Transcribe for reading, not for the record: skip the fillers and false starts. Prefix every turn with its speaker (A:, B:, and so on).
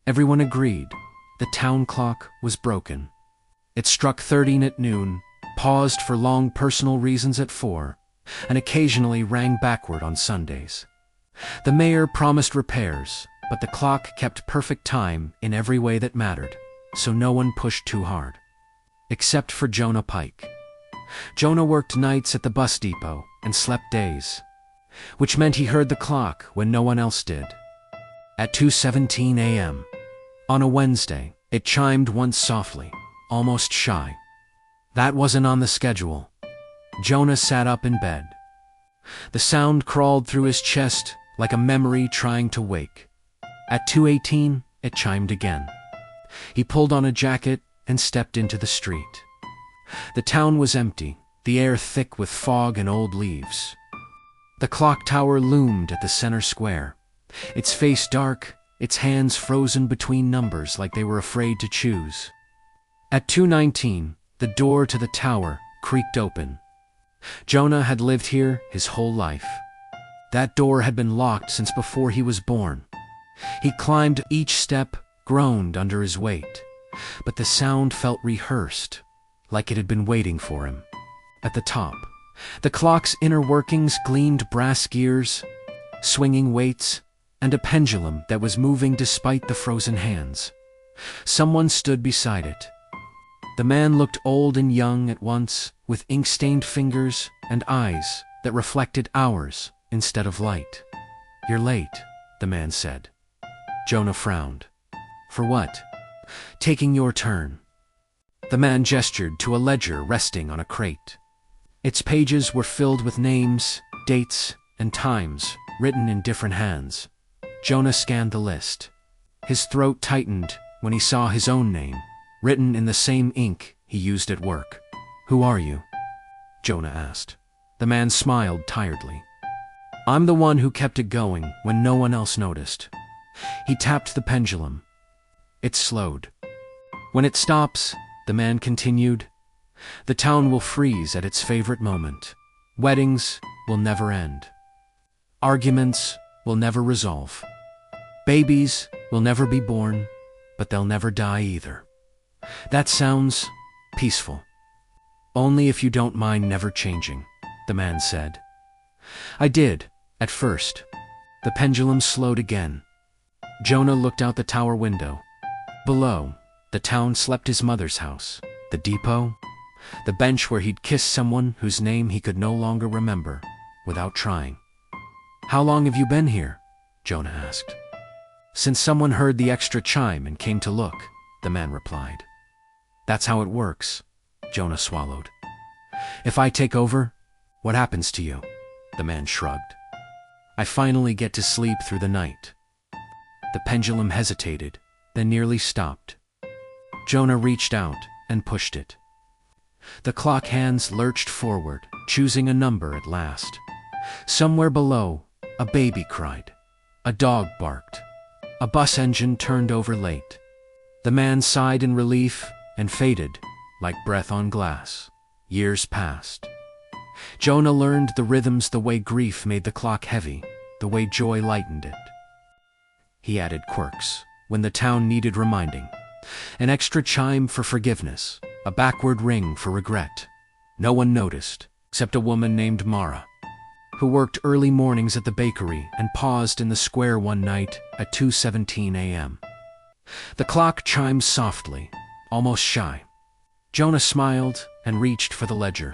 A: Everyone agreed. The town clock was broken. It struck 13 at noon, paused for long personal reasons at 4, and occasionally rang backward on Sundays. The mayor promised repairs, but the clock kept perfect time in every way that mattered, so no one pushed too hard. Except for Jonah Pike. Jonah worked nights at the bus depot and slept days, which meant he heard the clock when no one else did. At 2:17 a.m. on a Wednesday, it chimed once softly, almost shy. That wasn't on the schedule. Jonah sat up in bed. The sound crawled through his chest like a memory trying to wake. At 2:18, it chimed again. He pulled on a jacket and stepped into the street. The town was empty, the air thick with fog and old leaves. The clock tower loomed at the center square, its face dark, its hands frozen between numbers like they were afraid to choose. At 2:19, the door to the tower creaked open. Jonah had lived here his whole life. That door had been locked since before he was born. He climbed each step, groaned under his weight, but the sound felt rehearsed, like it had been waiting for him. At the top, the clock's inner workings gleamed brass gears, swinging weights, and a pendulum that was moving despite the frozen hands. Someone stood beside it. The man looked old and young at once, with ink-stained fingers and eyes that reflected hours instead of light. "You're late," the man said. Jonah frowned. "For what?" "Taking your turn." The man gestured to a ledger resting on a crate. Its pages were filled with names, dates, and times, written in different hands. Jonah scanned the list. His throat tightened when he saw his own name, written in the same ink he used at work. "Who are you?" Jonah asked. The man smiled tiredly. "I'm the one who kept it going when no one else noticed." He tapped the pendulum. It slowed. "When it stops," the man continued, "the town will freeze at its favorite moment. Weddings will never end. Arguments will never resolve. Babies will never be born, but they'll never die either. That sounds peaceful. Only if you don't mind never changing," the man said. "I did, at first." The pendulum slowed again. Jonah looked out the tower window. Below, the town slept his mother's house, the depot, the bench where he'd kissed someone whose name he could no longer remember without trying. "How long have you been here?" Jonah asked. "Since someone heard the extra chime and came to look," the man replied. "That's how it works," Jonah swallowed. "If I take over, what happens to you?" The man shrugged. "I finally get to sleep through the night." The pendulum hesitated, then nearly stopped. Jonah reached out and pushed it. The clock hands lurched forward, choosing a number at last. Somewhere below, a baby cried. A dog barked. A bus engine turned over late. The man sighed in relief and faded, like breath on glass. Years passed. Jonah learned the rhythms the way grief made the clock heavy, the way joy lightened it. He added quirks when the town needed reminding. An extra chime for forgiveness, a backward ring for regret. No one noticed, except a woman named Mara, who worked early mornings at the bakery and paused in the square one night at 2:17 a.m. The clock chimed softly, almost shy. Jonah smiled and reached for the ledger.